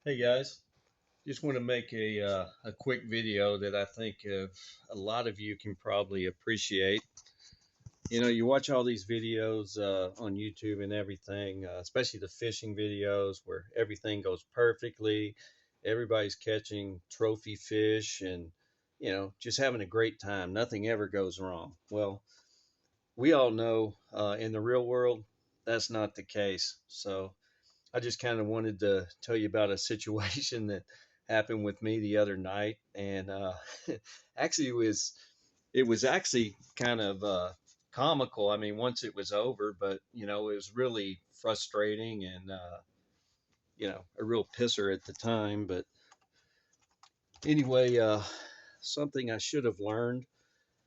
Hey guys, just want to make a quick video that I think a lot of you can probably appreciate. You know, you watch all these videos on YouTube and everything, especially the fishing videos where everything goes perfectly, everybody's catching trophy fish and just having a great time. Nothing ever goes wrong. Well, we all know in the real world that's not the case. So I just kind of wanted to tell you about a situation that happened with me the other night, and actually it was actually kind of comical. I mean, once it was over, but it was really frustrating and a real pisser at the time. But anyway, something I should have learned,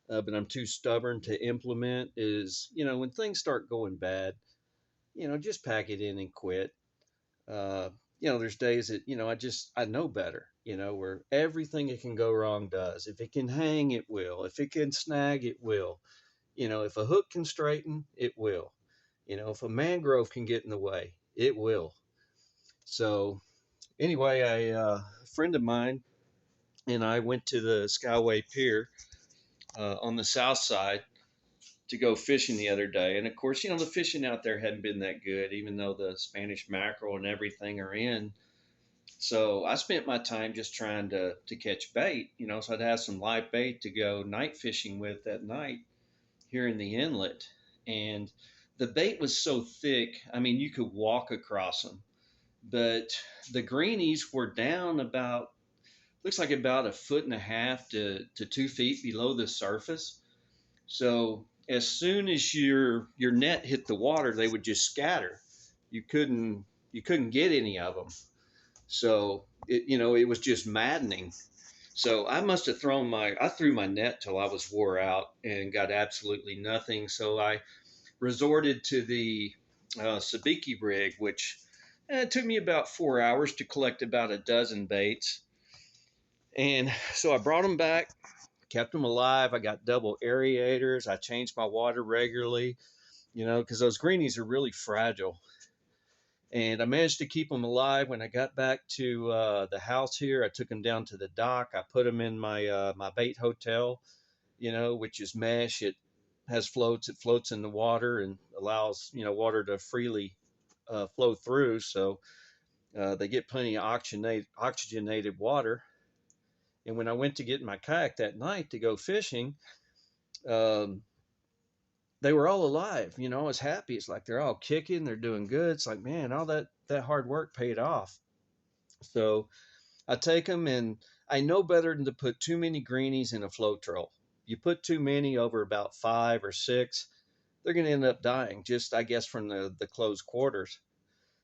but I'm too stubborn to implement is when things start going bad, just pack it in and quit. uh, there's days that I know better. Where everything that can go wrong does. If it can hang, it will. If it can snag, it will. If a hook can straighten, it will. If a mangrove can get in the way, it will. So anyway, a friend of mine and I went to the Skyway Pier on the south side to go fishing the other day. And of course, the fishing out there hadn't been that good, even though the Spanish mackerel and everything are in. So I spent my time just trying to catch bait, so I'd have some live bait to go night fishing with that night here in the inlet. And the bait was so thick, I mean, you could walk across them. But the greenies were down about, looks like about a foot and a half to 2 feet below the surface. So as soon as your net hit the water, they would just scatter. You couldn't you couldn't get any of them. So it was just maddening. So I threw my net till I was wore out and got absolutely nothing. So I resorted to the sabiki rig, which it took me about 4 hours to collect about a dozen baits. And so I brought them back, kept them alive. I got double aerators. I changed my water regularly, because those greenies are really fragile. And I managed to keep them alive. When I got back to the house here, I took them down to the dock. I put them in my bait hotel, which is mesh. It has floats. It floats in the water and allows water to freely flow through. So they get plenty of oxygenated water. And when I went to get in my kayak that night to go fishing, um, they were all alive. I was happy. It's like they're all kicking. They're doing good. It's like, man, all that hard work paid off. So I take them, and I know better than to put too many greenies in a float troll. You put too many over about 5 or 6, they're going to end up dying, just I guess from the closed quarters.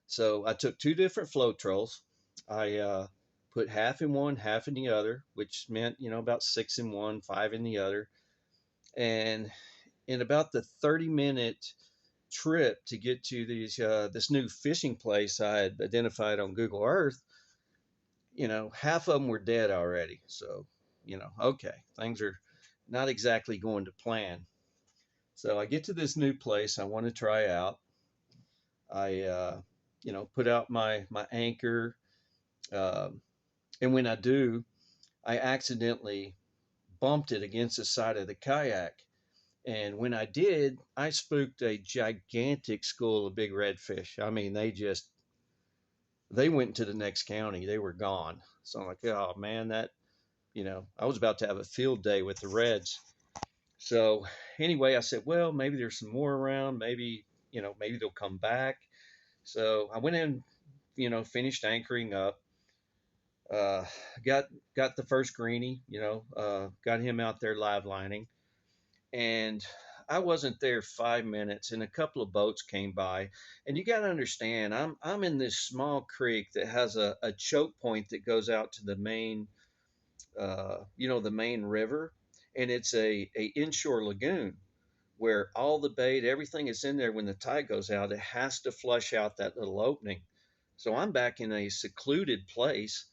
So I took two different float trolls. I put half in one, half in the other, which meant about 6 in one, 5 in the other. And in about the 30-minute trip to get to this new fishing place I had identified on Google Earth, half of them were dead already. So, okay, things are not exactly going to plan. So I get to this new place I want to try out. I, put out my anchor, um, and when I do, I accidentally bumped it against the side of the kayak. And when I did, I spooked a gigantic school of big redfish. I mean, they went to the next county. They were gone. So I'm like, oh man, I was about to have a field day with the Reds. So anyway, I said, well, maybe there's some more around. Maybe they'll come back. So I went in, finished anchoring up. Uh, got got the first greenie, got him out there live lining, and I wasn't there 5 minutes, and a couple of boats came by. And you got to understand, I'm in this small creek that has a choke point that goes out to the main the main river, and it's a inshore lagoon where all the bait, everything is in there. When the tide goes out, it has to flush out that little opening. So I'm back in a secluded place,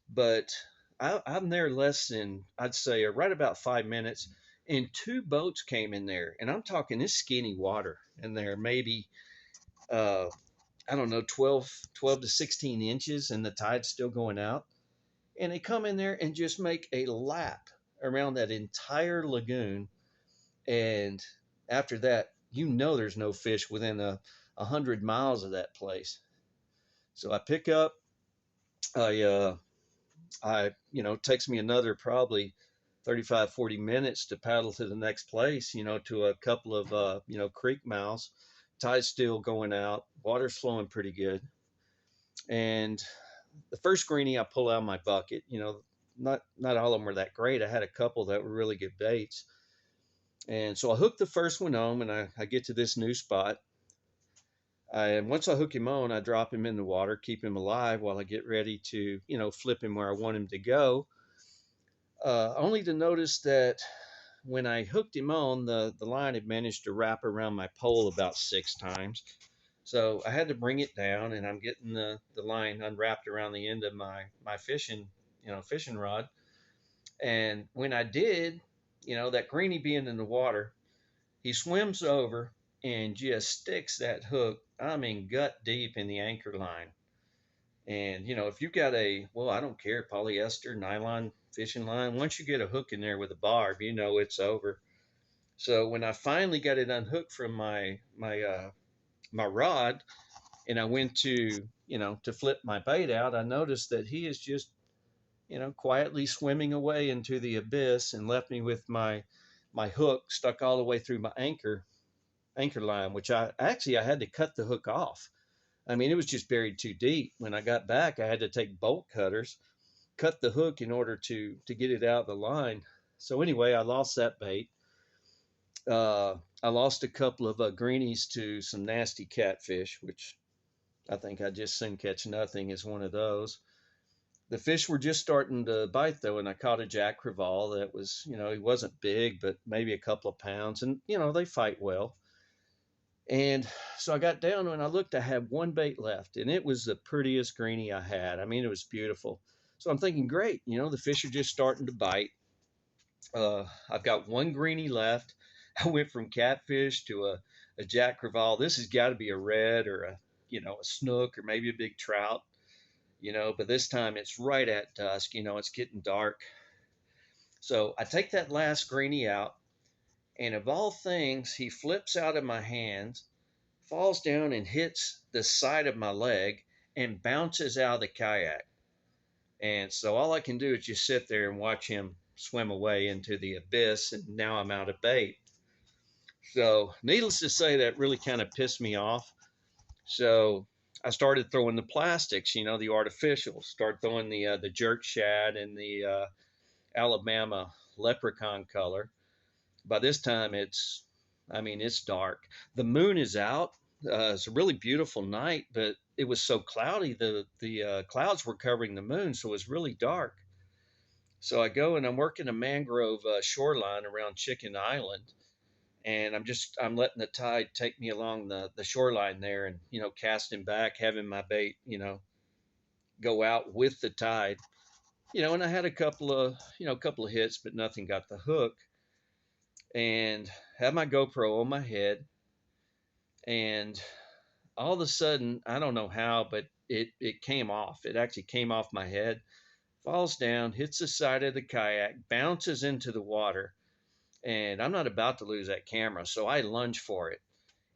but I'm there less than, I'd say, right about 5 minutes, and two boats came in there, and I'm talking this skinny water in there, maybe uh, I don't know, 12 to 16 inches, and the tide's still going out. And they come in there and just make a lap around that entire lagoon. And after that, there's no fish within 100 miles of that place. So I pick up, I, it takes me another probably 35, 40 minutes to paddle to the next place, to a couple of, creek mouths. Tide's still going out, water's flowing pretty good. And the first greenie I pull out of my bucket, not all of them were that great. I had a couple that were really good baits. And so I hooked the first one on, and I get to this new spot. And once I hook him on, I drop him in the water, keep him alive while I get ready to, flip him where I want him to go. Only to notice that when I hooked him on, the line had managed to wrap around my pole about 6 times. So I had to bring it down, and I'm getting the line unwrapped around the end of my fishing rod. And when I did, that greenie being in the water, he swims over and just sticks that hook, I mean, gut deep in the anchor line. And, if you've got I don't care, polyester, nylon fishing line, once you get a hook in there with a barb, it's over. So when I finally got it unhooked from my rod, and I went to flip my bait out, I noticed that he is just, quietly swimming away into the abyss and left me with my hook stuck all the way through my anchor line, which I had to cut the hook off. I mean, it was just buried too deep. When I got back, I had to take bolt cutters, cut the hook in order to get it out of the line. So anyway, I lost that bait. I lost a couple of greenies to some nasty catfish, which I think I just soon catch nothing as one of those. The fish were just starting to bite though, and I caught a jack crevalle that was, he wasn't big, but maybe a couple of pounds, and they fight well. And so I got down and I looked, I had one bait left, and it was the prettiest greenie I had. I mean, it was beautiful. So I'm thinking, great, the fish are just starting to bite. I've got one greenie left. I went from catfish to a jack crevalle. This has got to be a red or a snook or maybe a big trout, but this time it's right at dusk, it's getting dark. So I take that last greenie out, and of all things, he flips out of my hands, falls down and hits the side of my leg and bounces out of the kayak. And so all I can do is just sit there and watch him swim away into the abyss. And now I'm out of bait. So, needless to say, that really kind of pissed me off. So, I started throwing the plastics, the artificials. Start throwing the jerk shad and the Alabama leprechaun color. By this time, it's dark. The moon is out. It's a really beautiful night, but it was so cloudy. The clouds were covering the moon, so it was really dark. So I go and I'm working a mangrove shoreline around Chicken Island, and I'm letting the tide take me along the shoreline there, and casting back, having my bait go out with the tide, and I had a couple of hits, but nothing got the hook, and had my GoPro on my head, and all of a sudden, I don't know how, but it came off. It actually came off my head, falls down, hits the side of the kayak, bounces into the water, and I'm not about to lose that camera, so I lunge for it.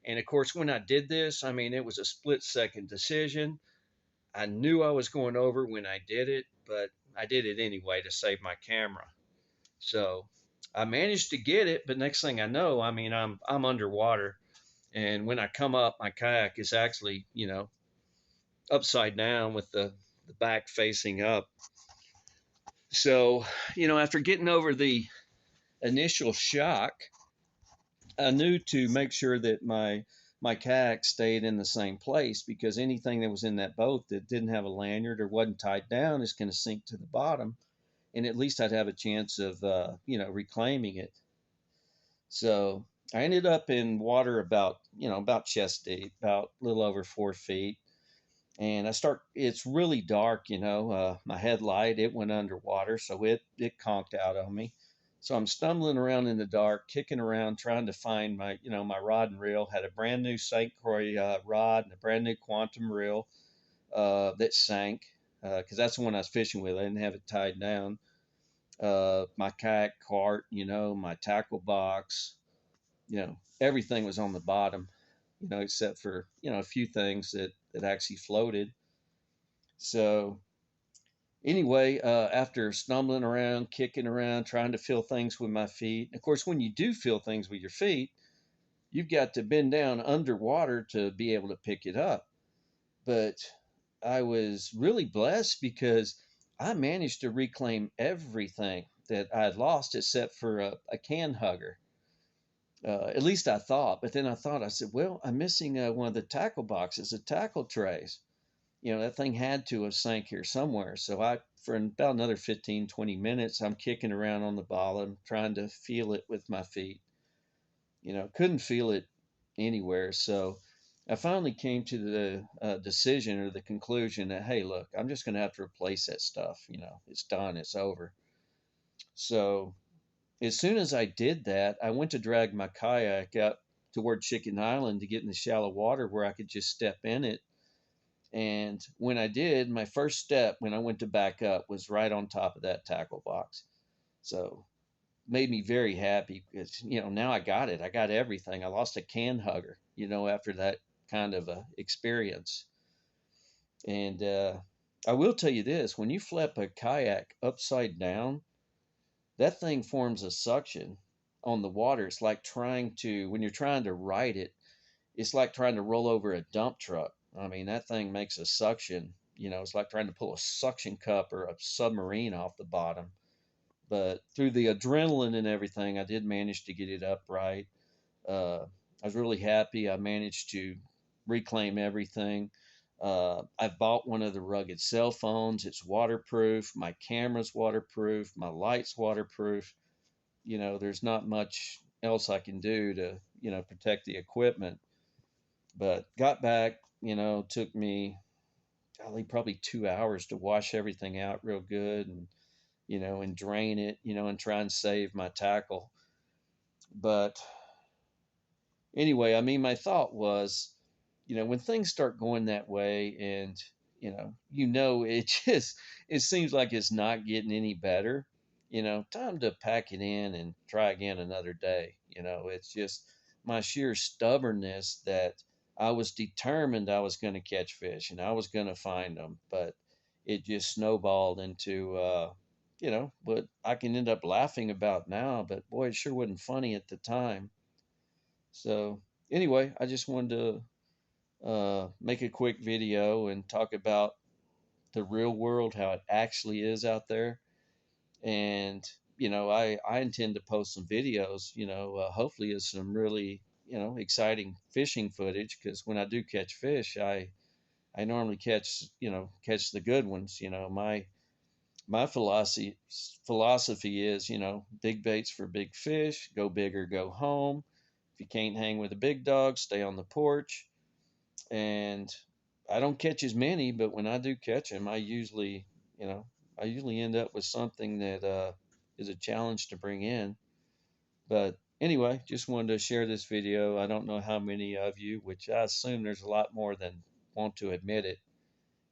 And of course, when I did this, I mean, it was a split-second decision. I knew I was going over when I did it, but I did it anyway to save my camera. So I managed to get it, but next thing I know, I mean, I'm underwater, and when I come up, my kayak is actually, upside down with the back facing up. So, after getting over the initial shock, I knew to make sure that my kayak stayed in the same place, because anything that was in that boat that didn't have a lanyard or wasn't tied down is going to sink to the bottom, and at least I'd have a chance of reclaiming it. So I ended up in water about chest deep, about a little over 4 feet. And it's really dark, my headlight, it went underwater. So it conked out on me. So I'm stumbling around in the dark, kicking around, trying to find my rod and reel. Had a brand new St. Croix rod and a brand new quantum reel that sank because that's the one I was fishing with. I didn't have it tied down. My kayak cart, my tackle box, everything was on the bottom, except for, a few things that actually floated. So anyway, after stumbling around, kicking around, trying to feel things with my feet, of course, when you do feel things with your feet, you've got to bend down underwater to be able to pick it up. But I was really blessed because I managed to reclaim everything that I had lost except for a can hugger. At least I thought. But then I said, well, I'm missing one of the tackle boxes, the tackle trays. That thing had to have sank here somewhere. So for about another 15, 20 minutes, I'm kicking around on the bottom, trying to feel it with my feet. Couldn't feel it anywhere. So I finally came to the decision or the conclusion that, hey, look, I'm just going to have to replace that stuff. It's done, it's over. So as soon as I did that, I went to drag my kayak up toward Chicken Island to get in the shallow water where I could just step in it. And when I did, my first step when I went to back up was right on top of that tackle box. So made me very happy because now I got it. I got everything. I lost a can hugger, after that kind of a experience. And I will tell you this: when you flip a kayak upside down, that thing forms a suction on the water. It's like when you're trying to ride it, it's like trying to roll over a dump truck. I mean, that thing makes a suction. It's like trying to pull a suction cup or a submarine off the bottom. But through the adrenaline and everything, I did manage to get it upright. I was really happy. I managed to reclaim everything. I bought one of the rugged cell phones. It's waterproof. My camera's waterproof. My light's waterproof. There's not much else I can do to, protect the equipment. But got back, took me, golly, probably 2 hours to wash everything out real good and drain it, and try and save my tackle. But anyway, I mean, my thought was, when things start going that way and, it just, it seems like it's not getting any better, time to pack it in and try again another day. It's just my sheer stubbornness that I was determined I was going to catch fish and I was going to find them, but it just snowballed into, what I can end up laughing about now, but boy, it sure wasn't funny at the time. So anyway, I just wanted to make a quick video and talk about the real world, how it actually is out there. And, I intend to post some videos, hopefully is some really, exciting fishing footage. Cause when I do catch fish, I normally catch the good ones. My philosophy is, big baits for big fish, go big or go home. If you can't hang with the big dogs, stay on the porch. And I don't catch as many, but when I do catch them, you know, I usually end up with something that is a challenge to bring in. But anyway, just wanted to share this video. I don't know how many of you, which I assume there's a lot more than want to admit it,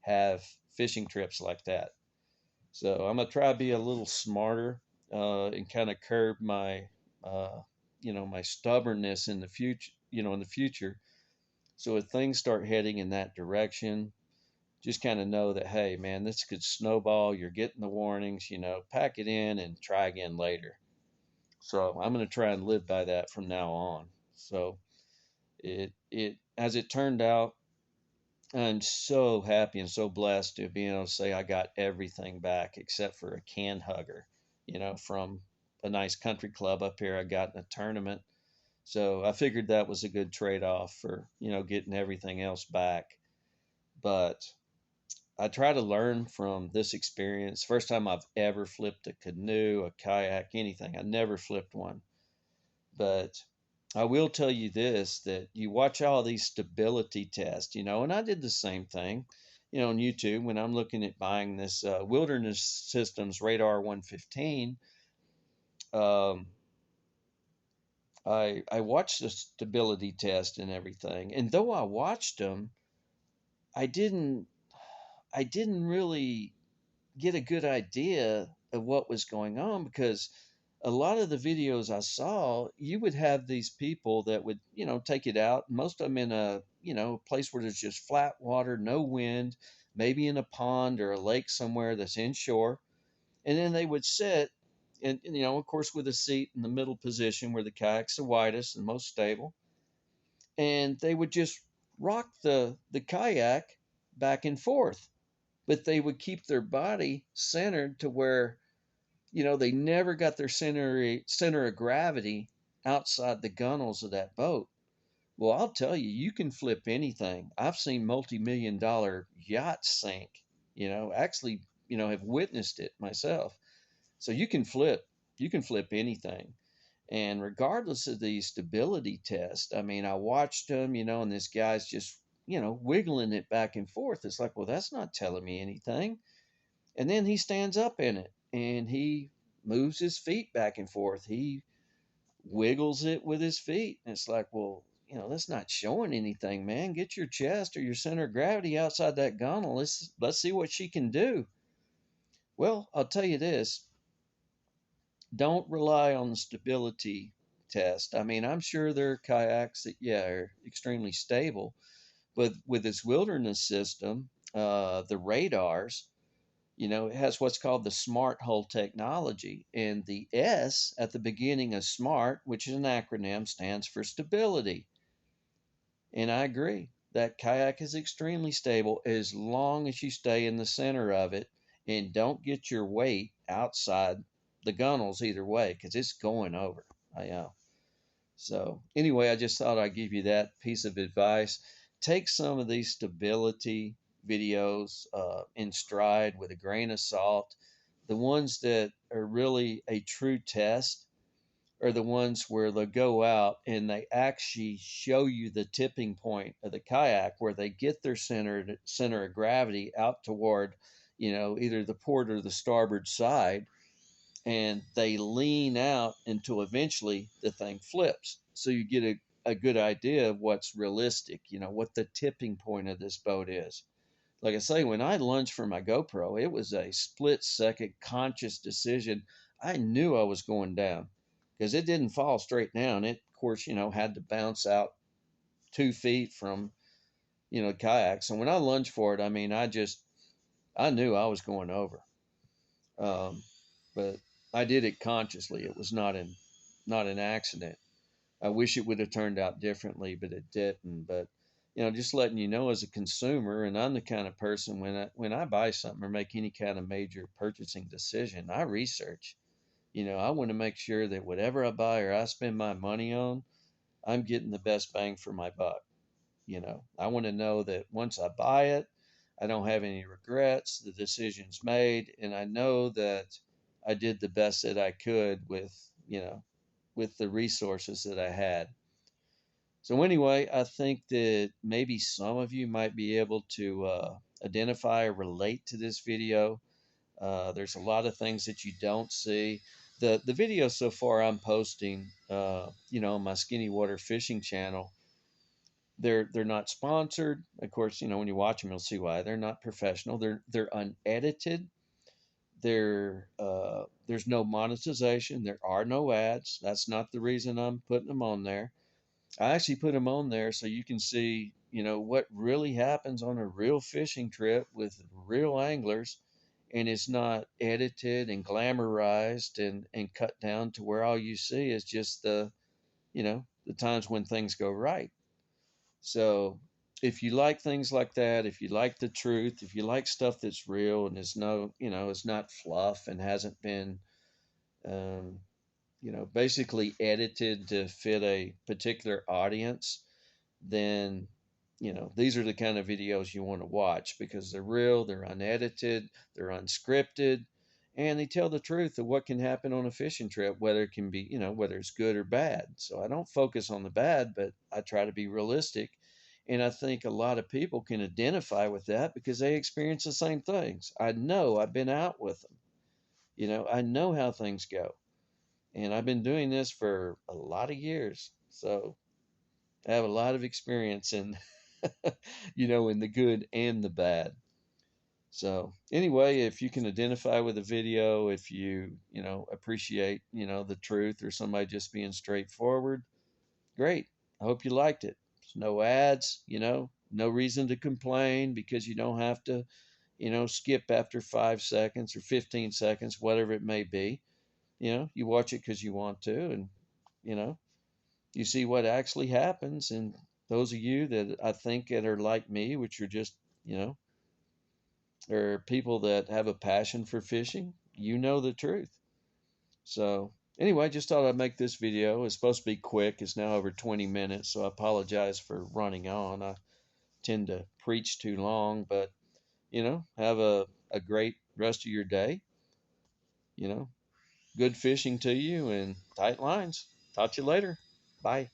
have fishing trips like that. So I'm gonna try to be a little smarter and kind of curb uh, my stubbornness in the future. In the future, so if things start heading in that direction, just kind of know that, hey, man, this could snowball. You're getting the warnings, pack it in and try again later. So I'm going to try and live by that from now on. So as it turned out, I'm so happy and so blessed to be able to say I got everything back except for a can hugger, from a nice country club up here I got in a tournament. So I figured that was a good trade off for, getting everything else back. But I try to learn from this experience. First time I've ever flipped a canoe, a kayak, anything. I never flipped one. But I will tell you this, that you watch all these stability tests, and I did the same thing, on YouTube when I'm looking at buying this Wilderness Systems Radar 115. um, I watched the stability test and everything, and though I watched them, I didn't I didn't really get a good idea of what was going on because a lot of the videos I saw, you would have these people that would, take it out, most of them in a, place where there's just flat water, no wind, maybe in a pond or a lake somewhere that's inshore. And then they would sit and, of course, with a seat in the middle position where the kayak's the widest and most stable. And they would just rock the kayak back and forth, but they would keep their body centered to where they never got their center of gravity outside the gunnels of that boat. Well, I'll tell you, you can flip anything. I've seen multi-million dollar yachts sink, actually, have witnessed it myself. So you can flip anything. And regardless of the stability test, I mean, I watched him, and this guy's just, wiggling it back and forth. It's like, well, that's not telling me anything. And then he stands up in it and he moves his feet back and forth. He wiggles it with his feet. And it's like, well, that's not showing anything, man. Get your chest or your center of gravity outside that gunnel. Let's see what she can do. Well, I'll tell you this, don't rely on the stability test. I mean, I'm sure there are kayaks that, yeah, are extremely stable, but with this wilderness system, the radars, it has what's called the smart hull technology. And the S at the beginning of SMART, which is an acronym, stands for stability. And I agree. That kayak is extremely stable as long as you stay in the center of it and don't get your weight outside the gunnels either way because it's going over. I know. So, anyway, I just thought I'd give you that piece of advice. Take some of these stability videos in stride with a grain of salt. The ones that are really a true test are the ones where they'll go out and they actually show you the tipping point of the kayak where they get their center of gravity out toward, either the port or the starboard side, and they lean out until eventually the thing flips. So you get a good idea of what's realistic, what the tipping point of this boat is. Like I say, when I lunged for my GoPro, it was a split second conscious decision. I knew I was going down because it didn't fall straight down. It, of course, had to bounce out 2 feet from, the kayak. So when I lunged for it, I mean, I knew I was going over. Um, but I did it consciously. It was not an accident. I wish it would have turned out differently, but it didn't. But just letting you know as a consumer, and I'm the kind of person when I buy something or make any kind of major purchasing decision, I research. I want to make sure that whatever I buy or I spend my money on, I'm getting the best bang for my buck. I want to know that once I buy it, I don't have any regrets. The decision's made, and I know that I did the best that I could with the resources that I had. So anyway, I think that maybe some of you might be able to identify or relate to this video. There's a lot of things that you don't see. The videos so far I'm posting, on my Skinny Water Fishing channel, they're not sponsored. Of course, when you watch them, you'll see why. They're not professional. They're unedited. There's no monetization. There are no ads. That's not the reason I'm putting them on there. I actually put them on there so you can see, what really happens on a real fishing trip with real anglers, and it's not edited and glamorized and cut down to where all you see is just the times when things go right. So if you like things like that, if you like the truth, if you like stuff that's real and is no, it's not fluff and hasn't been, um, basically edited to fit a particular audience, then, these are the kind of videos you want to watch because they're real, they're unedited, they're unscripted, and they tell the truth of what can happen on a fishing trip, whether it can be, whether it's good or bad. So I don't focus on the bad, but I try to be realistic. And I think a lot of people can identify with that because they experience the same things. I know I've been out with them. I know how things go. And I've been doing this for a lot of years. So I have a lot of experience in, in the good and the bad. So anyway, if you can identify with the video, if you appreciate, the truth or somebody just being straightforward, great. I hope you liked it. There's no ads, no reason to complain because you don't have to, skip after 5 seconds or 15 seconds, whatever it may be. You watch it because you want to, and, you know, you see what actually happens. And those of you that I think that are like me, which are just, are people that have a passion for fishing, the truth. So anyway, just thought I'd make this video. It's supposed to be quick. It's now over 20 minutes, so I apologize for running on. I tend to preach too long, but have a great rest of your day. You know, good fishing to you and tight lines. Talk to you later. Bye.